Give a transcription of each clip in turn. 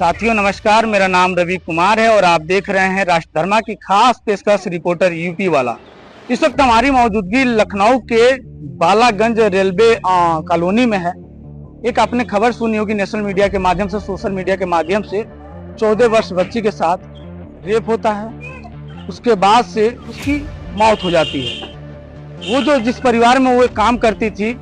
साथियों नमस्कार, मेरा नाम रवि कुमार है और आप देख रहे हैं राष्ट्रधर्मा की खास पेशकश रिपोर्टर यूपी वाला। इस वक्त हमारी मौजूदगी लखनऊ के बालागंज रेलवे कॉलोनी में है। एक आपने खबर सुनी होगी नेशनल मीडिया के माध्यम से, सोशल मीडिया के माध्यम से 14 वर्ष बच्ची के साथ रेप होता है, उसके बाद से उसकी मौत हो जाती है। वो जो जिस परिवार में वो काम करती थी,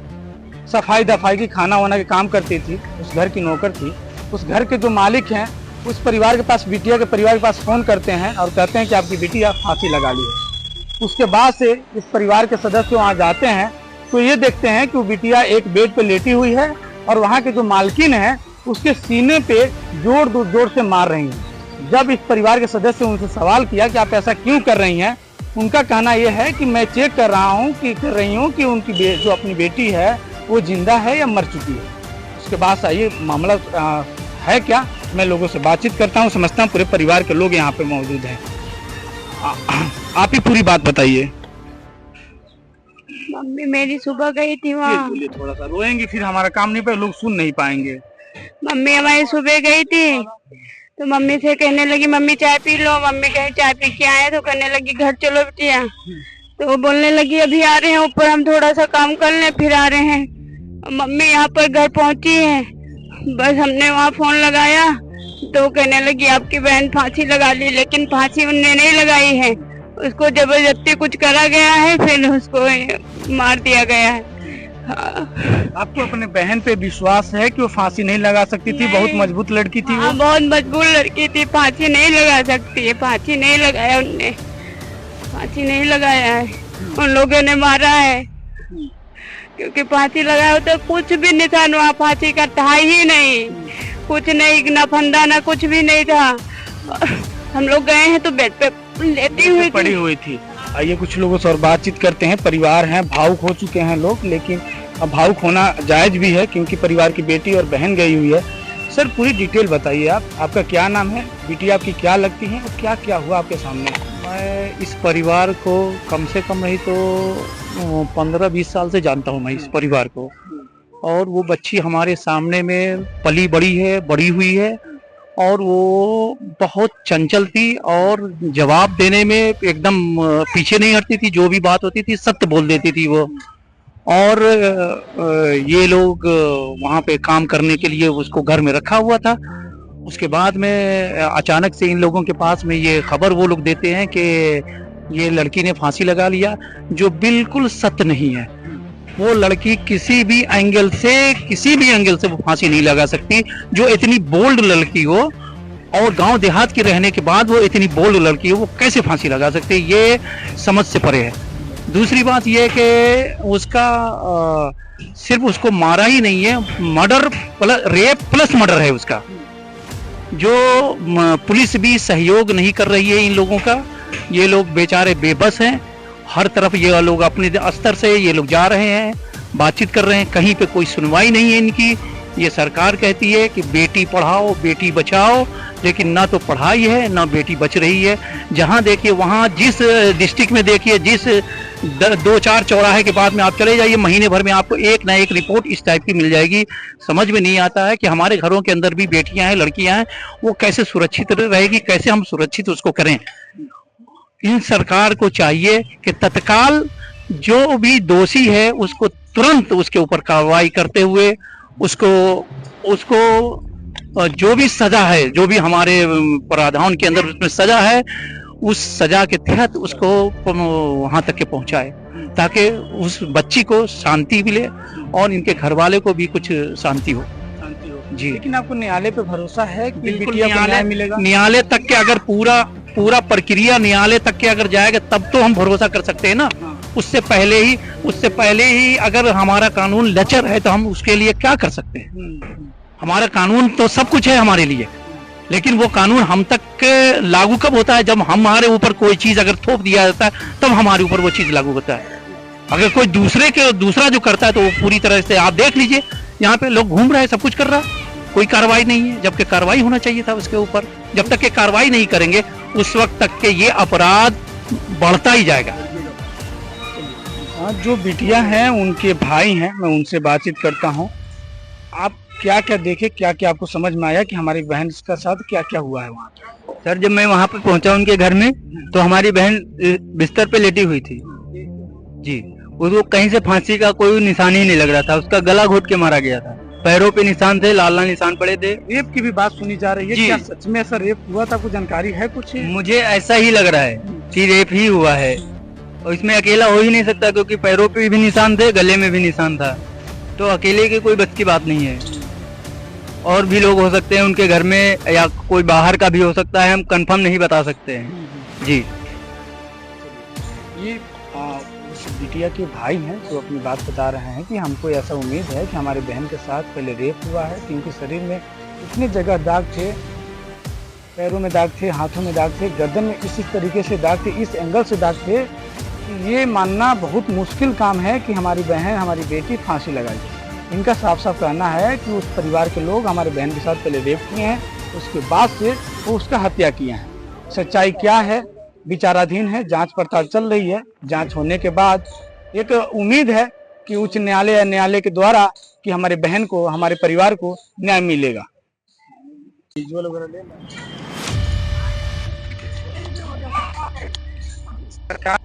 सफाई दफाई की, खाना वाना के काम करती थी, उस घर की नौकर थी, उस घर के जो मालिक हैं उस परिवार के पास, बिटिया के परिवार के पास फोन करते हैं और कहते हैं कि आपकी बिटिया फांसी लगा ली है। उसके बाद से इस परिवार के सदस्य वहाँ जाते हैं तो ये देखते हैं कि वो बिटिया एक बेड पे लेटी हुई है और वहाँ के जो मालकिन है उसके सीने पे जोर से मार रही हैं। जब इस परिवार के सदस्य उनसे सवाल किया कि आप ऐसा क्यों कर रही हैं, उनका कहना यह है कि मैं चेक कर रही हूँ कि उनकी जो अपनी बेटी है वो जिंदा है या मर चुकी है। उसके बाद ये मामला है क्या, मैं लोगों से बातचीत करता हूँ, समझता हूँ। पूरे परिवार के लोग यहाँ पे मौजूद हैं। आप ही पूरी बात बताइए। मम्मी मेरी सुबह गई थी वहाँ। थोड़ा सा रोएंगे, फिर हमारा काम नहीं पाए, लोग सुन नहीं पाएंगे। मम्मी हमारी सुबह गई थी तो मम्मी से कहने लगी मम्मी चाय पी लो। मम्मी कहे चाय पी के आए तो कहने लगी घर चलो बिटिया। तो वो बोलने लगी अभी आ रहे हैं ऊपर, हम थोड़ा सा काम कर लें फिर आ रहे हैं। मम्मी यहाँ पर घर पहुंची है, बस हमने वहाँ फोन लगाया तो कहने लगी आपकी बहन फांसी लगा ली, लेकिन फांसी उनने नहीं लगाई है, उसको जबरदस्ती कुछ करा गया है, फिर उसको मार दिया गया है। आपको अपने बहन पे विश्वास है कि वो फांसी नहीं लगा सकती थी? बहुत मजबूत लड़की थी वो। बहुत मजबूत लड़की थी, फांसी नहीं लगा सकती है। फांसी नहीं लगाया उनने, फांसी नहीं लगाया है, उन लोगों ने मारा है। क्योंकि फांसी लगाया तो कुछ भी निशान वहाँ फांसी का था ही नहीं, कुछ नहीं, ना फंदा ना कुछ भी नहीं था। हम लोग गए हैं तो बेड पे लेटी हुई पड़ी हुई थी। आइए कुछ लोगों से और बातचीत करते हैं। परिवार हैं, भावुक हो चुके हैं लोग, लेकिन अब भावुक होना जायज भी है क्योंकि परिवार की बेटी और बहन गई हुई है। सर पूरी डिटेल बताइए आप, आपका क्या नाम है, बेटी आपकी क्या लगती है और क्या क्या हुआ आपके सामने? मैं इस परिवार को कम से कम नहीं तो 15-20 साल से जानता हूँ मैं इस परिवार को, और वो बच्ची हमारे सामने में पली बड़ी है, बड़ी हुई है, और वो बहुत चंचल थी और जवाब देने में एकदम पीछे नहीं हटती थी। जो भी बात होती थी सत्य बोल देती थी वो। और ये लोग वहाँ पे काम करने के लिए उसको घर में रखा हुआ था। उसके बाद में अचानक से इन लोगों के पास में ये खबर वो लोग देते हैं कि ये लड़की ने फांसी लगा लिया, जो बिल्कुल सत्य नहीं है। वो लड़की किसी भी एंगल से वो फांसी नहीं लगा सकती। जो इतनी बोल्ड लड़की हो और गांव देहात की रहने के बाद वो इतनी बोल्ड लड़की हो, वो कैसे फांसी लगा सकती है, ये समझ से परे है। दूसरी बात ये कि उसका सिर्फ उसको मारा ही नहीं है, murder plus rape plus murder है उसका। जो पुलिस भी सहयोग नहीं कर रही है इन लोगों का। ये लोग बेचारे बेबस हैं। हर तरफ ये लोग अपने स्तर से ये लोग जा रहे हैं, बातचीत कर रहे हैं, कहीं पे कोई सुनवाई नहीं है इनकी। ये सरकार कहती है कि बेटी पढ़ाओ बेटी बचाओ, लेकिन ना तो पढ़ाई है ना बेटी बच रही है। जहां देखिए वहां, जिस डिस्ट्रिक्ट में देखिए, जिस 2-4 चौराहे के बाद में आप चले जाइए, महीने भर में आपको एक ना एक रिपोर्ट इस टाइप की मिल जाएगी। समझ में नहीं आता है कि हमारे घरों के अंदर भी बेटियां हैं, लड़कियां हैं, वो कैसे सुरक्षित रहेगी, कैसे हम सुरक्षित उसको करें। इन सरकार को चाहिए कि तत्काल जो भी दोषी है उसको तुरंत उसके ऊपर कार्रवाई करते हुए उसको जो भी सजा है, जो भी हमारे प्रावधान के अंदर उसमें सजा है, उस सजा के तहत उसको वहां तक के पहुंचाए, ताकि उस बच्ची को शांति मिले और इनके घर वाले को भी कुछ शांति हो जी। लेकिन आपको न्यायालय पे भरोसा है कि बिल्कुल न्याय मिलेगा? न्यायालय तक के अगर पूरा प्रक्रिया न्यायालय तक के अगर जाएगा तब तो हम भरोसा कर सकते हैं ना। उससे पहले ही अगर हमारा कानून लचर है तो हम उसके लिए क्या कर सकते हैं? हमारा कानून तो सब कुछ है हमारे लिए, लेकिन वो कानून हम तक लागू कब होता है? जब हमारे ऊपर कोई चीज अगर थोप दिया जाता है तब हमारे ऊपर वो चीज लागू होता है। अगर कोई दूसरा जो करता है तो वो पूरी तरह से, आप देख लीजिए यहाँ पे लोग घूम रहे हैं, सब कुछ कर रहा है, कोई कार्रवाई नहीं है, जबकि कार्रवाई होना चाहिए था उसके ऊपर। जब तक के कार्रवाई नहीं करेंगे उस वक्त तक के ये अपराध बढ़ता ही जाएगा। जो बिटिया हैं उनके भाई हैं, मैं उनसे बातचीत करता हूं। आप क्या क्या देखे, क्या क्या आपको समझ में आया कि हमारी बहन के साथ क्या क्या हुआ है वहाँ पे? सर जब मैं वहाँ पे पहुंचा उनके घर में तो हमारी बहन बिस्तर पे लेटी हुई थी जी। उसको कहीं से फांसी का कोई निशान ही नहीं लग रहा था, उसका गला घोट के मारा गया था, पैरों पे निशान थे, लाल लाल निशान पड़े थे। रेप की भी बात सुनी जा रही है, जी। क्या सच में ऐसा रेप हुआ था? कुछ जानकारी है कुछ? मुझे ऐसा ही लग रहा है कि रेप ही हुआ है, और इसमें अकेला हो ही नहीं सकता क्योंकि पैरों पे भी निशान थे, गले में भी निशान था, तो अकेले की कोई बस की बात नहीं है। और भी लोग हो सकते हैं उनके घर में, या कोई बाहर का भी हो सकता है, हम कंफर्म नहीं बता सकते हैं जी। ये उस बिटिया के भाई हैं जो अपनी बात बता रहे हैं कि हमको ऐसा उम्मीद है कि हमारे बहन के साथ पहले रेप हुआ है, क्योंकि शरीर में इतनी जगह दाग थे, पैरों में दाग थे, हाथों में दाग थे, गर्दन में इसी तरीके से दाग थे, इस एंगल से दाग थे कि ये मानना बहुत मुश्किल काम है कि हमारी बहन, हमारी बेटी फांसी लगाई। इनका साफ साफ कहना है कि उस परिवार के लोग हमारे बहन के साथ पहले रेप किए हैं, उसके बाद से वो उसका हत्या किए हैं। सच्चाई क्या है विचाराधीन है, जांच पड़ताल चल रही है। जांच होने के बाद एक उम्मीद है कि उच्च न्यायालय या न्यायालय के द्वारा कि हमारे बहन को, हमारे परिवार को न्याय मिलेगा। सरकार